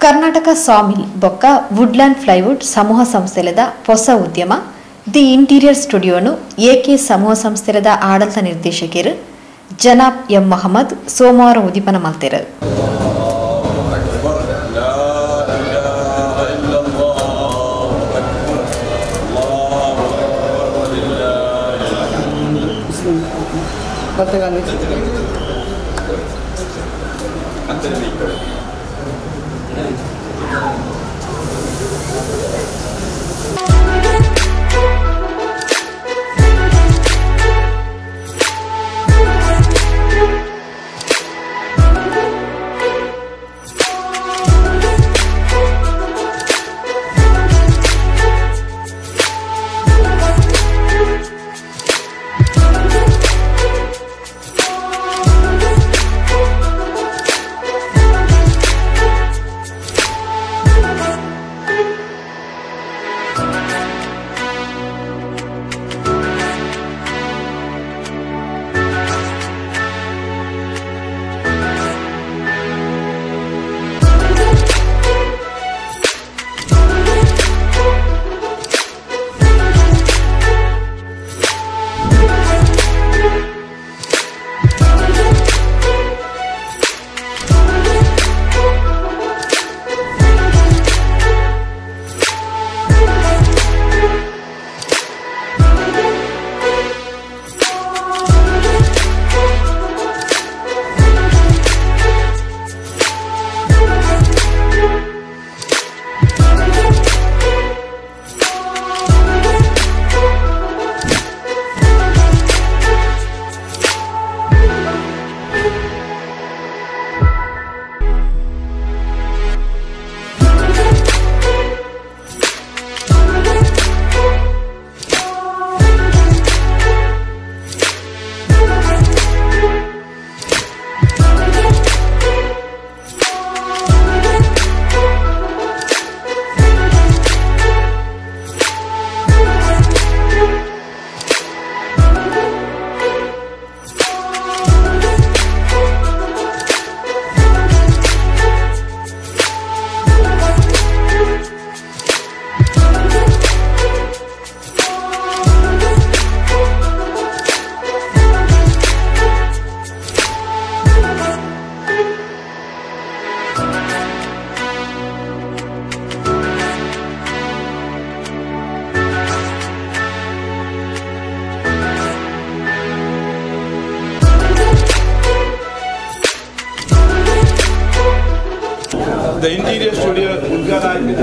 Karnataka sawmill ಬೊಕ್ಕ Woodland plywood ಸಮೂಹ ಸಂಸ್ಥೆಲದ ಹೊಸ ಉದ್ಯಮ ದಿ ಇಂಟೀರಿಯರ್ ಸ್ಟುಡಿಯೋನು ಎಕೆ ಸಮೂಹ ಸಂಸ್ಥೆಲದ ಆಡಳಿತ ನಿರ್ದೇಶಕರು ಜನಾಬ್ ಎಂ ಮೊಹಮ್ಮದ್ ಸೋಮವಾರ ಉದ್ಯಮನ ಮಲ್ತೆರು. The interior studio ಉದ್ಘಾಟನೆ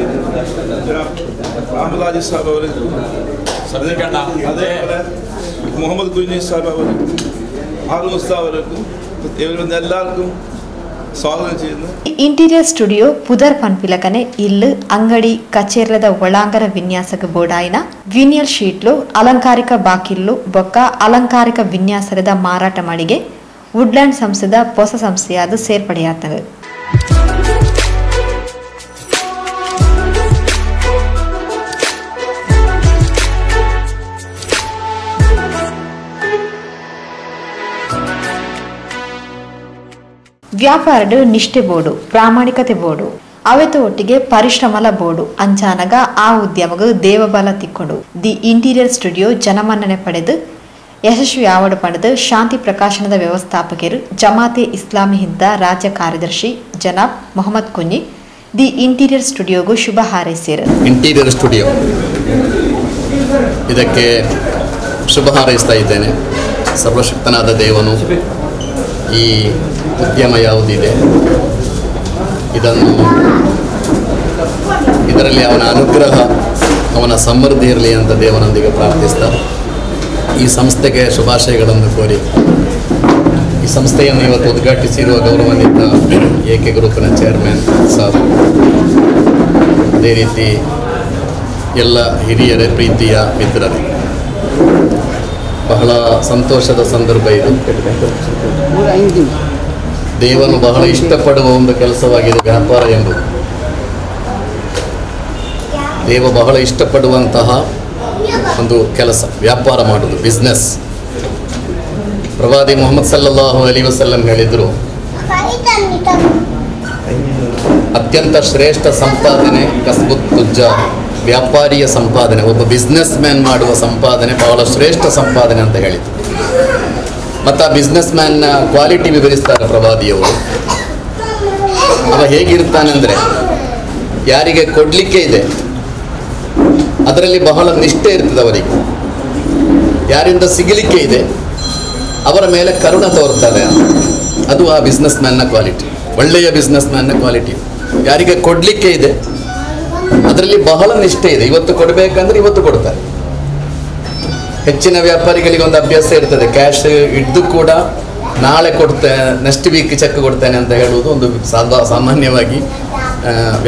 ರಾಮಲಾಜಿ ಸಾಬ್ ಅವರು ಅದೇ ಮೊಹಮ್ಮದ್ ಗುಜ್ನಿ ಸಾಬ್ ಅವರು ಆರು ಅವರಿಗೂ ಇವರಿಂದ ಎಲ್ಲರಿಗೂ ಸ್ವಾಗತ ചെയ്യുന്നു. ಇಂಟೀರಿಯರ್ ಸ್ಟುಡಿಯೋ ಪುದರ್ ಪನ್ಪಿಲಕನೆ ಇಲ್ಲು ಅಂಗಡಿ ಕಚೇರಿದ ಒಳಾಂಗಣ ವಿನ್ಯಾಸಕ ಬೋರ್ಡಾಯಿನ ವಿನಿಯಲ್ ಶೀಟ್ಲು ಅಲಂಕಾರಿಕ ಬಾಕಿಲ್ಲು ಬೊಕ್ಕ ಅಲಂಕಾರಿಕ ವಿನ್ಯಾಸದ ಮಾರಾಟ ಮಾಡಿಗೆ ವುಡ್ಲ್ಯಾಂಡ್ ಸಂಸ್ಥೆದ ಹೊಸ ಸಂಸ್ಥೆಯಾದ ಸೇರ್ಪಡೆಯಾತದೆ. ವ್ಯಾಪಾರದ ನಿಷ್ಠೆ ಬೋರ್ಡು ಪ್ರಾಮಾಣಿಕತೆ ಬೋರ್ಡು ಅವೆತ ಒಟ್ಟಿಗೆ ಪರಿಶ್ರಮಲ ಬೋರ್ಡು ಅಂಚಾನಗ ಆ ಉದ್ಯಮಗ ದೇವಬಲ ತಿಕ್ಕೊಂಡು ದಿ ಇಂಟೀರಿಯರ್ ಸ್ಟುಡಿಯೋ ಜನಮನ್ನಣೆ ಪಡೆದು ಯಶಸ್ವಿ ಆವಡು ಪಡೆದು ಶಾಂತಿ ಪ್ರಕಾಶನದ ವ್ಯವಸ್ಥಾಪಕರು ಜಮಾತೆ ಇಸ್ಲಾಮಿ ಹಿಂದ ರಾಜ್ಯ ಕಾರ್ಯದರ್ಶಿ ಜನಾಬ್ ಮೊಹಮ್ಮದ್ ಕುಂಜಿ ದಿ ಇಂಟೀರಿಯರ್ ಸ್ಟುಡಿಯೋಗೂ ಶುಭ ಹಾರೈಸಿದರು. ಇಂಟೀರಿಯರ್ ಸ್ಟುಡಿಯೋ ಇದಕ್ಕೆ ಶುಭ ಹಾರೈಸ್ತಾ ಇದ್ದೇನೆ. ಸರ್ವಶಕ್ತನಾದ ದೇವನು ಈ ಉದ್ಯಮ ಯಾವುದಿದೆ ಇದರಲ್ಲಿ ಅವನ ಅನುಗ್ರಹ ಅವನ ಸಮೃದ್ಧಿ ಇರಲಿ ಅಂತ ದೇವನೊಂದಿಗೆ ಪ್ರಾರ್ಥಿಸ್ತಾ ಈ ಸಂಸ್ಥೆಗೆ ಶುಭಾಶಯಗಳನ್ನು ಕೋರಿ ಈ ಸಂಸ್ಥೆಯನ್ನು ಇವತ್ತು ಉದ್ಘಾಟಿಸಿರುವ ಗೌರವಾನ್ವಿತ ಎಕೆ ಗ್ರೂಪಿನ ಚೇರ್ಮನ್ ಸಾಬ್, ಅದೇ ರೀತಿ ಎಲ್ಲ ಹಿರಿಯರ ಪ್ರೀತಿಯ ಮಿತ್ರರೇ, ಬಹಳ ಸಂತೋಷದ ಸಂದರ್ಭ ಇದು. ದೇವನು ಬಹಳ ಇಷ್ಟಪಡುವ ಒಂದು ಕೆಲಸವಾಗಿದೆ ವ್ಯಾಪಾರ ಎಂಬುದು. ದೇವ ಬಹಳ ಇಷ್ಟಪಡುವಂತಹ ಒಂದು ಕೆಲಸ ವ್ಯಾಪಾರ ಮಾಡೋದು, ಬಿಸ್ನೆಸ್. ಪ್ರವಾದಿ ಮುಹಮ್ಮದ್ ಸಲ್ಲಲ್ಲಾಹು ಅಲೈಹಿ ವಸಲ್ಲಂ ಹೇಳಿದರು, ಅತ್ಯಂತ ಶ್ರೇಷ್ಠ ಸಂಪಾದನೆ ಕಸ್ಬುತ್ ತುಜ್ಜಾರ್, ವ್ಯಾಪಾರಿಯ ಸಂಪಾದನೆ, ಒಬ್ಬ ಬಿಸ್ನೆಸ್ ಮ್ಯಾನ್ ಮಾಡುವ ಸಂಪಾದನೆ ಬಹಳ ಶ್ರೇಷ್ಠ ಸಂಪಾದನೆ ಅಂತ ಹೇಳಿತು. ಮತ್ತು ಆ ಬಿಸ್ನೆಸ್ ಮ್ಯಾನ್ನ ಕ್ವಾಲಿಟಿ ವಿವರಿಸ್ತಾರೆ ಪ್ರವಾದಿಯವರು. ಅವ ಹೇಗಿರ್ತಾನೆಂದರೆ, ಯಾರಿಗೆ ಕೊಡಲಿಕ್ಕೆ ಇದೆ ಅದರಲ್ಲಿ ಬಹಳ ನಿಷ್ಠೆ ಇರ್ತದೆ ಅವರಿಗೆ, ಯಾರಿಂದ ಸಿಗಲಿಕ್ಕೆ ಇದೆ ಅವರ ಮೇಲೆ ಕರುಣ ತೋರ್ತಾರೆ. ಅದು ಆ ಬಿಸ್ನೆಸ್ ಮ್ಯಾನ್ನ ಕ್ವಾಲಿಟಿ, ಒಳ್ಳೆಯ ಬಿಸ್ನೆಸ್ ಮ್ಯಾನ್ನ ಕ್ವಾಲಿಟಿ. ಯಾರಿಗೆ ಕೊಡಲಿಕ್ಕೆ ಇದೆ ಅದರಲ್ಲಿ ಬಹಳ ನಿಷ್ಠೆ ಇದೆ, ಇವತ್ತು ಕೊಡಬೇಕಂದ್ರೆ ಇವತ್ತು ಕೊಡ್ತಾರೆ. ಹೆಚ್ಚಿನ ವ್ಯಾಪಾರಿಗಳಿಗೆ ಒಂದು ಅಭ್ಯಾಸ ಇರ್ತದೆ, ಕ್ಯಾಶ್ ಇದ್ದು ಕೂಡ ನಾಳೆ ಕೊಡ್ತೇನೆ, ನೆಕ್ಸ್ಟ್ ವೀಕ್ ಚೆಕ್ ಕೊಡ್ತೇನೆ ಅಂತ ಹೇಳುವುದು ಒಂದು ಸಾಮಾನ್ಯವಾಗಿ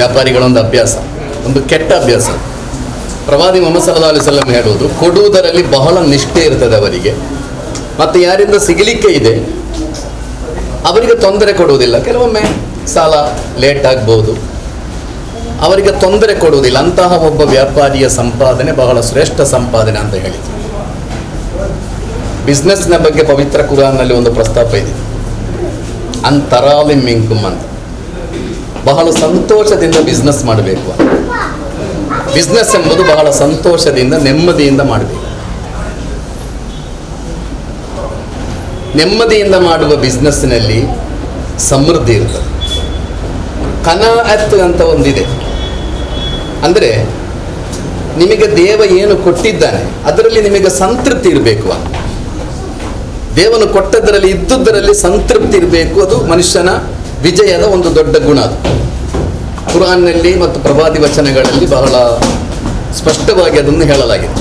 ವ್ಯಾಪಾರಿಗಳೊಂದು ಅಭ್ಯಾಸ, ಒಂದು ಕೆಟ್ಟ ಅಭ್ಯಾಸ. ಪ್ರವಾದಿ ಮುಹಮ್ಮದ್ ಸಲ್ಲಲ್ಲಾಹು ಅಲೈಹಿ ವಸಲ್ಲಂ ಹೇಳುವುದು, ಕೊಡುವುದರಲ್ಲಿ ಬಹಳ ನಿಷ್ಠೆ ಇರ್ತದೆ ಅವರಿಗೆ. ಮತ್ತು ಯಾರಿಂದ ಸಿಗಲಿಕ್ಕೆ ಇದೆ ಅವರಿಗೆ ತೊಂದರೆ ಕೊಡುವುದಿಲ್ಲ. ಕೆಲವೊಮ್ಮೆ ಸಾಲ ಲೇಟ್ ಆಗ್ಬೋದು, ಅವರಿಗೆ ತೊಂದರೆ ಕೊಡುವುದಿಲ್ಲ. ಅಂತಹ ಒಬ್ಬ ವ್ಯಾಪಾರಿಯ ಸಂಪಾದನೆ ಬಹಳ ಶ್ರೇಷ್ಠ ಸಂಪಾದನೆ ಅಂತ ಹೇಳಿ. ಬಿಸ್ನೆಸ್ನ ಬಗ್ಗೆ ಪವಿತ್ರ ಕುರಾನ್ನಲ್ಲಿ ಒಂದು ಪ್ರಸ್ತಾಪ ಇದೆ, ಅಂತರಾಲಿ ಮಿಂಕುಮ್ ಅಂತ. ಬಹಳ ಸಂತೋಷದಿಂದ ಬಿಸ್ನೆಸ್ ಮಾಡಬೇಕು. ಬಿಸ್ನೆಸ್ ಎಂಬುದು ಬಹಳ ಸಂತೋಷದಿಂದ ನೆಮ್ಮದಿಯಿಂದ ಮಾಡಬೇಕು. ನೆಮ್ಮದಿಯಿಂದ ಮಾಡುವ ಬಿಸ್ನೆಸ್ನಲ್ಲಿ ಸಮೃದ್ಧಿ ಇರ್ತದೆ. ಕನಾಅತ್ ಅಂತ ಒಂದಿದೆ, ಅಂದರೆ ನಿಮಗೆ ದೇವ ಏನು ಕೊಟ್ಟಿದ್ದಾನೆ ಅದರಲ್ಲಿ ನಿಮಗೆ ಸಂತೃಪ್ತಿ ಇರಬೇಕು. ದೇವನು ಕೊಟ್ಟದ್ದರಲ್ಲಿ ಇದ್ದುದರಲ್ಲಿ ಸಂತೃಪ್ತಿ ಇರಬೇಕು. ಅದು ಮನುಷ್ಯನ ವಿಜಯದ ಒಂದು ದೊಡ್ಡ ಗುಣ. ಅದು ಕುರಾನ್ನಲ್ಲಿ ಮತ್ತು ಪ್ರವಾದಿ ವಚನಗಳಲ್ಲಿ ಬಹಳ ಸ್ಪಷ್ಟವಾಗಿ ಅದನ್ನು ಹೇಳಲಾಗಿದೆ.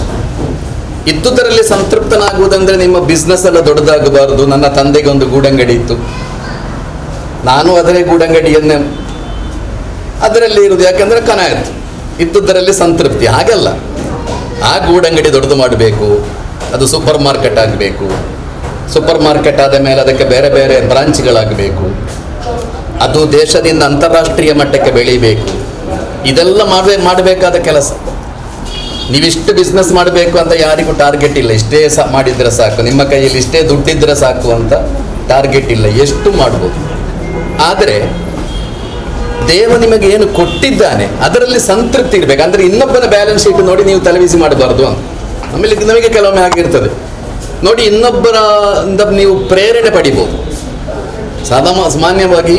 ಇದ್ದುದರಲ್ಲಿ ಸಂತೃಪ್ತನಾಗುವುದಂದರೆ ನಿಮ್ಮ ಬಿಸ್ನೆಸ್ ಎಲ್ಲ ದೊಡ್ಡದಾಗಬಾರದು. ನನ್ನ ತಂದೆಗೆ ಒಂದು ಗೂಡಂಗಡಿ ಇತ್ತು, ನಾನು ಅದರೇ ಗೂಡಂಗಡಿಯನ್ನೇ ಅದರಲ್ಲಿ ಇರುವುದು. ಯಾಕೆಂದರೆ ಕನಾಯತ್, ಇದ್ದುದರಲ್ಲಿ ಸಂತೃಪ್ತಿ. ಹಾಗಲ್ಲ, ಆ ಗೂಡಂಗಡಿ ದೊಡ್ಡದು ಮಾಡಬೇಕು, ಅದು ಸೂಪರ್ ಮಾರ್ಕೆಟ್ ಆಗಬೇಕು. ಸೂಪರ್ ಮಾರ್ಕೆಟ್ ಆದ ಮೇಲೆ ಅದಕ್ಕೆ ಬೇರೆ ಬೇರೆ ಬ್ರಾಂಚ್ಗಳಾಗಬೇಕು, ಅದು ದೇಶದಿಂದ ಅಂತಾರಾಷ್ಟ್ರೀಯ ಮಟ್ಟಕ್ಕೆ ಬೆಳೀಬೇಕು. ಇದೆಲ್ಲ ಮಾಡಬೇಕಾದ ಕೆಲಸ. ನೀವಿಷ್ಟು ಬಿಸ್ನೆಸ್ ಮಾಡಬೇಕು ಅಂತ ಯಾರಿಗೂ ಟಾರ್ಗೆಟ್ ಇಲ್ಲ. ಇಷ್ಟೇ ಮಾಡಿದರೆ ಸಾಕು, ನಿಮ್ಮ ಕೈಯಲ್ಲಿ ಇಷ್ಟೇ ದುಡ್ಡಿದ್ರೆ ಸಾಕು ಅಂತ ಟಾರ್ಗೆಟ್ ಇಲ್ಲ, ಎಷ್ಟು ಮಾಡ್ಬೋದು. ಆದರೆ ದೇವ ನಿಮಗೆ ಏನು ಕೊಟ್ಟಿದ್ದಾನೆ ಅದರಲ್ಲಿ ಸಂತೃಪ್ತಿ ಇರಬೇಕು. ಅಂದರೆ ಇನ್ನೊಬ್ಬನ ಬ್ಯಾಲೆನ್ಸ್ ಶೀಟ್ ನೋಡಿ ನೀವು ತಲೆಬಿಸಿ ಮಾಡಬಾರ್ದು ಅಂತ. ಆಮೇಲೆ ನಮಗೆ ಕೆಲವೊಮ್ಮೆ ಆಗಿರ್ತದೆ ನೋಡಿ, ಇನ್ನೊಬ್ಬರಿಂದ ನೀವು ಪ್ರೇರಣೆ ಪಡಿಬೋದು. ಸಾಮಾನ್ಯವಾಗಿ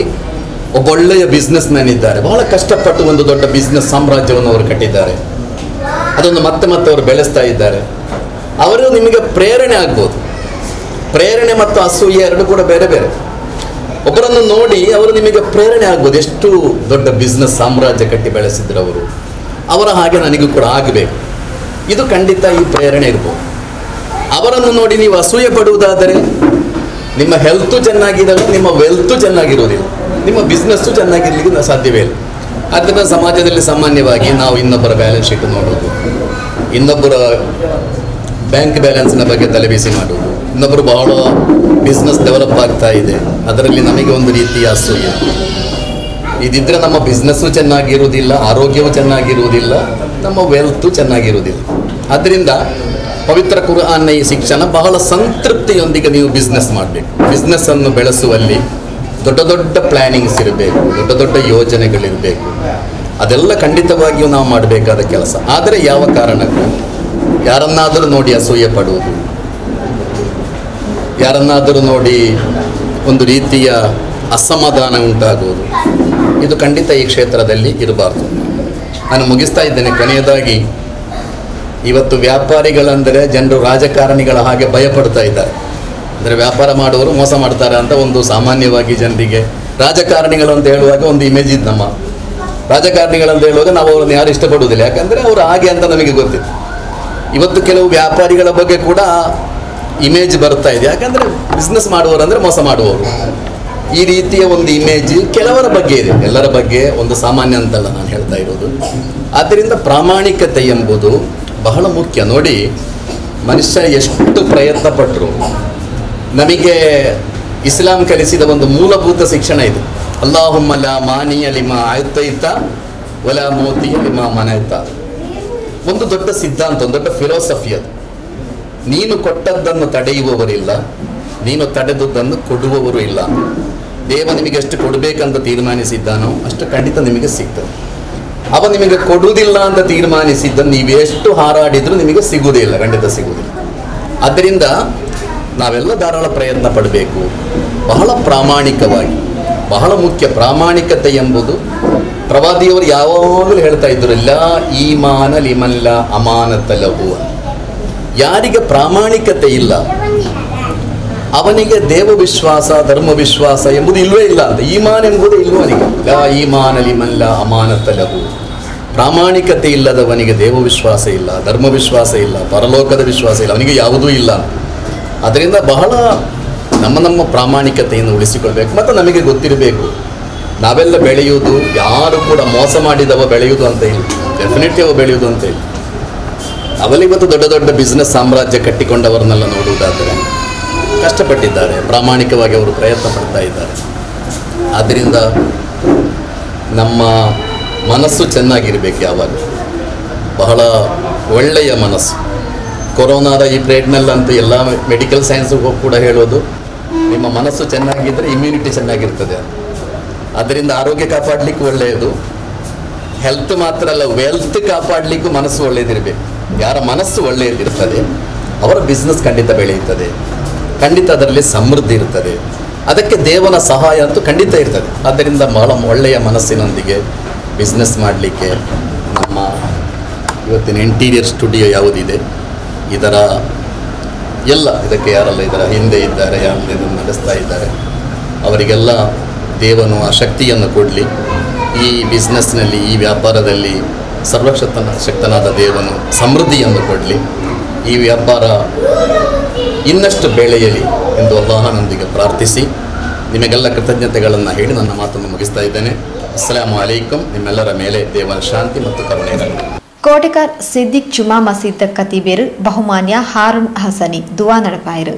ಒಬ್ಬ ಒಳ್ಳೆಯ ಬಿಸ್ನೆಸ್ ಮ್ಯಾನ್ ಇದ್ದಾರೆ, ಬಹಳ ಕಷ್ಟಪಟ್ಟು ಒಂದು ದೊಡ್ಡ ಬಿಸ್ನೆಸ್ ಸಾಮ್ರಾಜ್ಯವನ್ನು ಅವರು ಕಟ್ಟಿದ್ದಾರೆ, ಅದನ್ನು ಮತ್ತೆ ಮತ್ತೆ ಅವರು ಬೆಳೆಸ್ತಾ ಇದ್ದಾರೆ. ಅವರು ನಿಮಗೆ ಪ್ರೇರಣೆ ಆಗ್ಬೋದು. ಪ್ರೇರಣೆ ಮತ್ತು ಅಸೂಯೆ ಎರಡು ಕೂಡ ಬೇರೆ ಬೇರೆ. ಒಬ್ಬರನ್ನು ನೋಡಿ ಅವರು ನಿಮಗೆ ಪ್ರೇರಣೆ ಆಗ್ಬೋದು, ಎಷ್ಟು ದೊಡ್ಡ ಬಿಸ್ನೆಸ್ ಸಾಮ್ರಾಜ್ಯ ಕಟ್ಟಿ ಬೆಳೆಸಿದ್ರು ಅವರು, ಅವರ ಹಾಗೆ ನನಗೂ ಕೂಡ ಆಗಬೇಕು, ಇದು ಖಂಡಿತ ಈ ಪ್ರೇರಣೆ ಇರ್ಬೋದು. ಅವರನ್ನು ನೋಡಿ ನೀವು ಅಸೂಯೆ ಪಡುವುದಾದರೆ ನಿಮ್ಮ ಹೆಲ್ತು ಚೆನ್ನಾಗಿರಲ್ಲ, ನಿಮ್ಮ ವೆಲ್ತು ಚೆನ್ನಾಗಿರೋದಿಲ್ಲ, ನಿಮ್ಮ ಬಿಸ್ನೆಸ್ಸು ಚೆನ್ನಾಗಿರ್ಲಿಕ್ಕೆ ಸಾಧ್ಯವೇ ಇಲ್ಲ. ಆದ್ದರಿಂದ ಸಮಾಜದಲ್ಲಿ ಸಾಮಾನ್ಯವಾಗಿ ನಾವು ಇನ್ನೊಬ್ಬರ ಬ್ಯಾಲೆನ್ಸ್ ಶೀಟ್ ನೋಡೋದು, ಇನ್ನೊಬ್ಬರ ಬ್ಯಾಂಕ್ ಬ್ಯಾಲೆನ್ಸ್ನ ಬಗ್ಗೆ ತಲೆಬಿಸಿ ಮಾಡೋದು, ಇನ್ನೊಬ್ಬರು ಬಹಳ ಬಿಸ್ನೆಸ್ ಡೆವಲಪ್ ಆಗ್ತಾ ಇದೆ ಅದರಲ್ಲಿ ನಮಗೆ ಒಂದು ರೀತಿಯ ಅಸೂಯೆ. ಇದಿದ್ದರೆ ನಮ್ಮ ಬಿಸ್ನೆಸ್ಸು ಚೆನ್ನಾಗಿರುವುದಿಲ್ಲ, ಆರೋಗ್ಯವೂ ಚೆನ್ನಾಗಿರುವುದಿಲ್ಲ, ನಮ್ಮ ವೆಲ್ತು ಚೆನ್ನಾಗಿರುವುದಿಲ್ಲ. ಆದ್ದರಿಂದ ಪವಿತ್ರ ಕುರ್ಆನ್ನ ಈ ಶಿಕ್ಷಣ ಬಹಳ ಸಂತೃಪ್ತಿಯೊಂದಿಗೆ ನೀವು ಬಿಸ್ನೆಸ್ ಮಾಡಬೇಕು. ಬಿಸ್ನೆಸ್ಸನ್ನು ಬೆಳೆಸುವಲ್ಲಿ ದೊಡ್ಡ ದೊಡ್ಡ ಪ್ಲ್ಯಾನಿಂಗ್ಸ್ ಇರಬೇಕು, ದೊಡ್ಡ ದೊಡ್ಡ ಯೋಜನೆಗಳಿರಬೇಕು. ಅದೆಲ್ಲ ಖಂಡಿತವಾಗಿಯೂ ನಾವು ಮಾಡಬೇಕಾದ ಕೆಲಸ. ಆದರೆ ಯಾವ ಕಾರಣಕ್ಕೂ ಯಾರನ್ನಾದರೂ ನೋಡಿ ಅಸೂಯೆ ಪಡುವುದು, ಯಾರನ್ನಾದರೂ ನೋಡಿ ಒಂದು ರೀತಿಯ ಅಸಮಾಧಾನ ಉಂಟಾಗುವುದು, ಇದು ಖಂಡಿತ ಈ ಕ್ಷೇತ್ರದಲ್ಲಿ ಇರಬಾರ್ದು. ನಾನು ಮುಗಿಸ್ತಾ ಇದ್ದೇನೆ. ಕೊನೆಯದಾಗಿ, ಇವತ್ತು ವ್ಯಾಪಾರಿಗಳಂದರೆ ಜನರು ರಾಜಕಾರಣಿಗಳ ಹಾಗೆ ಭಯಪಡ್ತಾ ಇದ್ದಾರೆ. ಅಂದರೆ ವ್ಯಾಪಾರ ಮಾಡುವವರು ಮೋಸ ಮಾಡ್ತಾರೆ ಅಂತ ಒಂದು ಸಾಮಾನ್ಯವಾಗಿ ಜನರಿಗೆ, ರಾಜಕಾರಣಿಗಳು ಅಂತ ಹೇಳುವಾಗ ಒಂದು ಇಮೇಜ್ ಇದ್ದು, ನಮ್ಮ ರಾಜಕಾರಣಿಗಳಂತ ಹೇಳುವಾಗ ನಾವು ಅವರನ್ನು ಯಾರು ಇಷ್ಟಪಡುವುದಿಲ್ಲ, ಯಾಕಂದರೆ ಅವರು ಹಾಗೆ ಅಂತ ನಮಗೆ ಗೊತ್ತಿತ್ತು. ಇವತ್ತು ಕೆಲವು ವ್ಯಾಪಾರಿಗಳ ಬಗ್ಗೆ ಕೂಡ ಇಮೇಜ್ ಬರ್ತಾ ಇದೆ, ಯಾಕಂದರೆ ಬಿಸ್ನೆಸ್ ಮಾಡುವವರು ಅಂದರೆ ಮೋಸ ಮಾಡುವವರು, ಈ ರೀತಿಯ ಒಂದು ಇಮೇಜ್ ಕೆಲವರ ಬಗ್ಗೆ ಇದೆ, ಎಲ್ಲರ ಬಗ್ಗೆ ಒಂದು ಸಾಮಾನ್ಯ ಅಂತಲ್ಲ ನಾನು ಹೇಳ್ತಾ ಇರೋದು. ಆದ್ದರಿಂದ ಪ್ರಾಮಾಣಿಕತೆ ಎಂಬುದು ಬಹಳ ಮುಖ್ಯ. ನೋಡಿ, ಮನುಷ್ಯ ಎಷ್ಟು ಪ್ರಯತ್ನ ಪಟ್ಟರು, ನಮಗೆ ಇಸ್ಲಾಂ ಕಲಿಸಿದ ಒಂದು ಮೂಲಭೂತ ಶಿಕ್ಷಣ ಇದೆ, ಅಲ್ಲಾಹುಮ್ಮ ಲಾ ಮಾನಿಯ ಲಿಮಾ ಆಯುತ್ತೈತ ವಲಾ ಮೋತಿಯ ಲಿಮಾ ಮನೈತ. ಒಂದು ದೊಡ್ಡ ಸಿದ್ಧಾಂತ, ಒಂದು ದೊಡ್ಡ ಫಿಲಾಸಫಿ ಅದು. ನೀನು ಕೊಟ್ಟದ್ದನ್ನು ತಡೆಯುವವರಿಲ್ಲ, ನೀನು ತಡೆದುದನ್ನು ಕೊಡುವವರು ಇಲ್ಲ. ದೇವ ನಿಮಗೆ ಎಷ್ಟು ಕೊಡಬೇಕಂತ ತೀರ್ಮಾನಿಸಿದ್ದಾನೋ ಅಷ್ಟು ಖಂಡಿತ ನಿಮಗೆ ಸಿಗ್ತದೆ. ಅವ ನಿಮಗೆ ಕೊಡುವುದಿಲ್ಲ ಅಂತ ತೀರ್ಮಾನಿಸಿದ್ದನ್ನು ನೀವೆಷ್ಟು ಹಾರಾಡಿದರೂ ನಿಮಗೆ ಸಿಗುವುದೇ ಇಲ್ಲ, ಖಂಡಿತ ಸಿಗುವುದಿಲ್ಲ. ಆದ್ದರಿಂದ ನಾವೆಲ್ಲ ಧಾರಾಳ ಪ್ರಯತ್ನ ಪಡಬೇಕು, ಬಹಳ ಪ್ರಾಮಾಣಿಕವಾಗಿ. ಬಹಳ ಮುಖ್ಯ ಪ್ರಾಮಾಣಿಕತೆ ಎಂಬುದು. ಪ್ರವಾದಿಯವರು ಯಾವಾಗಲೂ ಹೇಳ್ತಾ ಇದ್ದರು, ಲಾ ಈಮಾನ ಲಿಮಲ್ಲ ಅಮಾನತ ಲಹು. ಯಾರಿಗೆ ಪ್ರಾಮಾಣಿಕತೆ ಇಲ್ಲ ಅವನಿಗೆ ದೇವ ವಿಶ್ವಾಸ ಧರ್ಮ ವಿಶ್ವಾಸ ಎಂಬುದು ಇಲ್ಲವೇ ಇಲ್ಲ ಅಂತ. ಈಮಾನ್ ಎಂಬುದು ಇಲ್ವೋ ಅವನಿಗೆ. ಲಾ ಈಮಾನ ಲಿಮಲ್ಲ ಅಮಾನತ ಲಹು. ಪ್ರಾಮಾಣಿಕತೆ ಇಲ್ಲದವನಿಗೆ ದೇವ ವಿಶ್ವಾಸ ಇಲ್ಲ, ಧರ್ಮ ವಿಶ್ವಾಸ ಇಲ್ಲ, ಪರಲೋಕದ ವಿಶ್ವಾಸ ಇಲ್ಲ, ಅವನಿಗೆ ಯಾವುದೂ ಇಲ್ಲ. ಅದರಿಂದ ಬಹಳ ನಮ್ಮ ಪ್ರಾಮಾಣಿಕತೆಯನ್ನು ಉಳಿಸಿಕೊಳ್ಬೇಕು. ಮತ್ತು ನಮಗೆ ಗೊತ್ತಿರಬೇಕು, ನಾವೆಲ್ಲ ಬೆಳೆಯುವುದು, ಯಾರು ಕೂಡ ಮೋಸ ಮಾಡಿದವ ಬೆಳೆಯುವುದು ಅಂತ ಇಲ್ಲ, ಡೆಫಿನೆಟ್ಲಿ ಅವ ಬೆಳೆಯುವುದು ಅಂತ ಇಲ್ಲ. ಅವೆಲ್ಲ ಇವತ್ತು ದೊಡ್ಡ ದೊಡ್ಡ ಬಿಸ್ನೆಸ್ ಸಾಮ್ರಾಜ್ಯ ಕಟ್ಟಿಕೊಂಡವರನ್ನೆಲ್ಲ ನೋಡುವುದಾದರೆ ಕಷ್ಟಪಟ್ಟಿದ್ದಾರೆ, ಪ್ರಾಮಾಣಿಕವಾಗಿ ಅವರು ಪ್ರಯತ್ನ ಪಡ್ತಾ ಇದ್ದಾರೆ. ಆದ್ದರಿಂದ ನಮ್ಮ ಮನಸ್ಸು ಚೆನ್ನಾಗಿರಬೇಕು ಯಾವಾಗ, ಬಹಳ ಒಳ್ಳೆಯ ಮನಸ್ಸು. ಕೊರೋನಾದ ಈ ಪೀರಿಯಡ್ನಲ್ಲಂತೂ ಎಲ್ಲ ಮೆಡಿಕಲ್ ಸೈನ್ಸ್ಗೂ ಕೂಡ ಹೇಳೋದು, ನಿಮ್ಮ ಮನಸ್ಸು ಚೆನ್ನಾಗಿದ್ದರೆ ಇಮ್ಯುನಿಟಿ ಚೆನ್ನಾಗಿರ್ತದೆ. ಅದರಿಂದ ಆರೋಗ್ಯ ಕಾಪಾಡಲಿಕ್ಕೂ ಒಳ್ಳೆಯದು, ಹೆಲ್ತ್ ಮಾತ್ರ ಅಲ್ಲ ವೆಲ್ತ್ ಕಾಪಾಡಲಿಕ್ಕೂ ಮನಸ್ಸು ಒಳ್ಳೆಯದಿರಬೇಕು. ಯಾರ ಮನಸ್ಸು ಒಳ್ಳೆಯದಿರ್ತದೆ ಅವರ ಬಿಸ್ನೆಸ್ ಖಂಡಿತ ಬೆಳೆಯುತ್ತದೆ, ಖಂಡಿತ ಅದರಲ್ಲಿ ಸಮೃದ್ಧಿ ಇರ್ತದೆ, ಅದಕ್ಕೆ ದೇವನ ಸಹಾಯ ಅಂತೂ ಖಂಡಿತ ಇರ್ತದೆ. ಆದ್ದರಿಂದ ಬಹಳ ಒಳ್ಳೆಯ ಮನಸ್ಸಿನೊಂದಿಗೆ ಬಿಸ್ನೆಸ್ ಮಾಡಲಿಕ್ಕೆ ನಮ್ಮ ಇವತ್ತಿನ ಇಂಟೀರಿಯರ್ ಸ್ಟುಡಿಯೋ ಯಾವುದಿದೆ ಇದರ ಇದಕ್ಕೆ ಯಾರೆಲ್ಲ ಇದರ ಹಿಂದೆ ಇದ್ದಾರೆ, ಯಾರೆಲ್ಲ ಇದನ್ನು ನಡೆಸ್ತಾ ಇದ್ದಾರೆ, ಅವರಿಗೆಲ್ಲ ದೇವನು ಆ ಶಕ್ತಿಯನ್ನು ಕೊಡಲಿ. ಈ ಬಿಸ್ನೆಸ್ನಲ್ಲಿ, ಈ ವ್ಯಾಪಾರದಲ್ಲಿ ಶಕ್ತನಾದ ದೇವನು ಸಮೃದ್ಧಿಯನ್ನು ಕೊಡಲಿ. ಈ ವ್ಯಾಪಾರ ಇನ್ನಷ್ಟು ಬೆಳೆಯಲಿ ಎಂದು ಅಲ್ಲಾಹನೊಂದಿಗೆ ಪ್ರಾರ್ಥಿಸಿ ನಿಮಗೆಲ್ಲ ಕೃತಜ್ಞತೆಗಳನ್ನು ಹೇಳಿ ನನ್ನ ಮಾತನ್ನು ಮುಗಿಸ್ತಾ ಇದ್ದೇನೆ. ಅಸ್ಸಲಾಮು ಅಲೈಕುಂ. ನಿಮ್ಮೆಲ್ಲರ ಮೇಲೆ ದೇವರ ಶಾಂತಿ ಮತ್ತು ಕರುಣೆ ಇರಲಿ. ಕೋಟೆಕಾರ್ ಸಿದ್ದಿಕ್ ಜುಮಾ ಮಸೀದ್ ಕತೀಬೇರು ಬಹುಮಾನ್ಯ ಹಾರೂನ್ ಹಸನಿ ದುವಾ ನಡಪಾಯರು.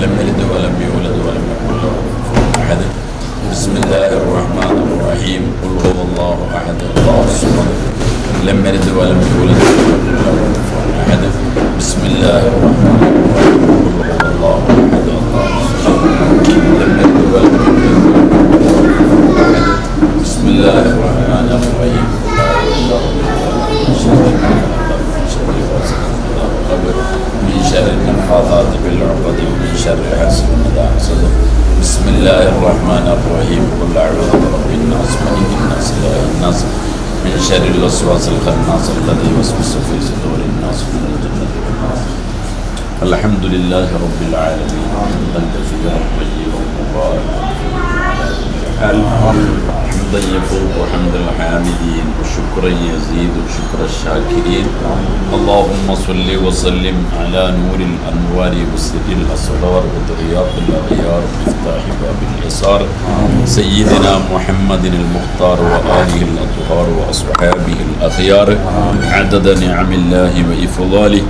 لم يلد ولم يولد ولم يكن له كفوا احد. بسم الله الرحمن الرحيم. قل هو الله احد الله الصمد لم يلد ولم يولد ولم يكن له كفوا احد. بسم الله الرحمن الرحيم. قل هو الله احد الله الصمد لم يلد ولم يولد ولم يكن له كفوا احد. بسم الله الرحمن الرحيم. من شر النفاثات في العقد ومن شر حاسد إذا حسد. بسم الله الرحمن الرحيم. قل أعوذ برب الناس ملك الناس إله الناس من شر الوسواس الخناس الذي يوسوس في صدور الناس من الجنة والناس. الحمد لله رب العالمين حمدا كثيرا طيبا مباركا حمدا يفوق حمد الحامدين وشكرا يزيد شكر الشاكرين. اللهم صل وسلم على نور الانوار وسر الاسرار وترياق الاغيار مفتاح باب اليسار سيدنا محمد المختار واله الاطهار واصحابه الاخيار عدد نعم الله وافضاله.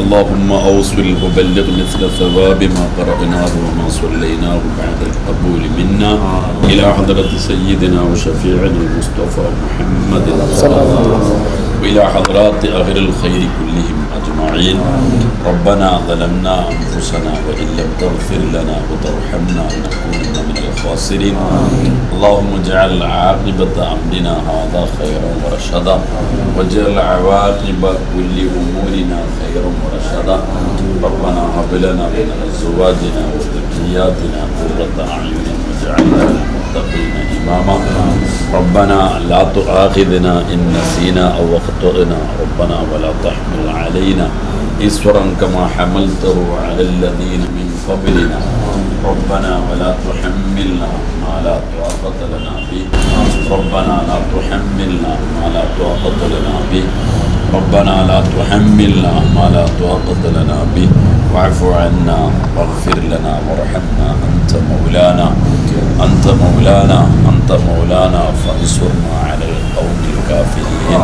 اللهم اوصل وبلغ مثل ثواب ما قرأناه وما صليناه بعد القبول منا الى حضرة سيدنا وشفيعنا المصطفى محمد صلى الله عليه وسلم وإلى حضرات أهل الخير كلهم أجمعين. ربنا ظلمنا أنفسنا وإن لم تغفر لنا وترحمنا لنكونن من الخاسرين. اللهم اجعل عاقبة أمرنا هذا خيرا ورشدا واجعل عواقب كل أمورنا خيرا ورشدا. ربنا هب لنا من أزواجنا وذرياتنا قرة أعين واجعلنا للمتقين إماما. ربنا لا تؤاخذنا إن نسينا أو أخطأنا ربنا ولا تحمل علينا إصرا كما حملته على الذين من قبلنا. ربنا ولا تحملنا ما لا طاقة لنا به. ربنا لا تحملنا ما لا طاقة لنا به. ربنا لا تحملنا ما لا طاقة لنا به. واعف عنا واغفر لنا وارحمنا أنت مولانا أنت مولانا أنت مولانا فانصرنا على القوم الكافرين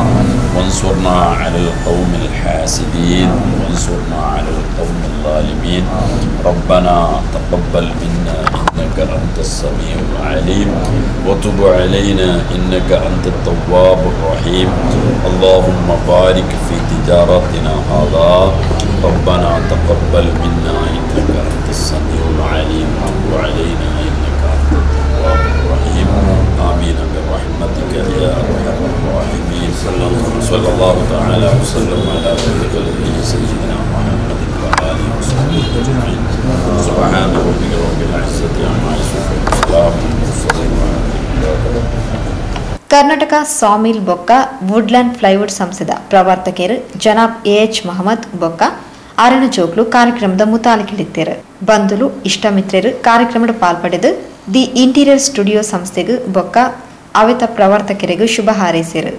وانصرنا على القوم الحاسدين وانصرنا على القوم الظالمين. ربنا تقبل منا إنك أنت السميع العليم وتب علينا إنك أنت التواب الرحيم. اللهم بارك في تجارتنا هذا ربنا تقبل منا إنك أنت السميع العليم وتب علينا إنك أنت التواب الرحيم آمين برحمتك يا أرحم الراحمين صلى الله تعالى وسلم على خير سيدنا محمد وآله وصحبه أجمعين سبحان ربك رب العزة عما يصفون وسلام على المرسلين. ಕರ್ನಾಟಕ ಸಾಮಿಲ್ ಬೊಕ್ಕ ವುಡ್ಲ್ಯಾಂಡ್ ಪ್ಲೈವುಡ್ ಸಂಸ್ಥೆದ ಪ್ರವರ್ತಕರು ಜನಾಬ್ ಎಎಚ್ ಮಹಮ್ಮದ್ ಬೊಕ್ಕ ಆರಣ ಜೋಗ್ಲು ಕಾರ್ಯಕ್ರಮದ ಮುತಾಲಿಕಿಳಿತ್ತೇರು. ಬಂಧುಲು ಇಷ್ಟಮಿತ್ರರು ಕಾರ್ಯಕ್ರಮದ ಪಾಲ್ಪಡೆದು ದಿ ಇಂಟೀರಿಯರ್ ಸ್ಟುಡಿಯೋ ಸಂಸ್ಥೆಗೂ ಬೊಕ್ಕ ಅವೆತ ಪ್ರವರ್ತಕರಿಗೂ ಶುಭ ಹಾರೈಸಿರು.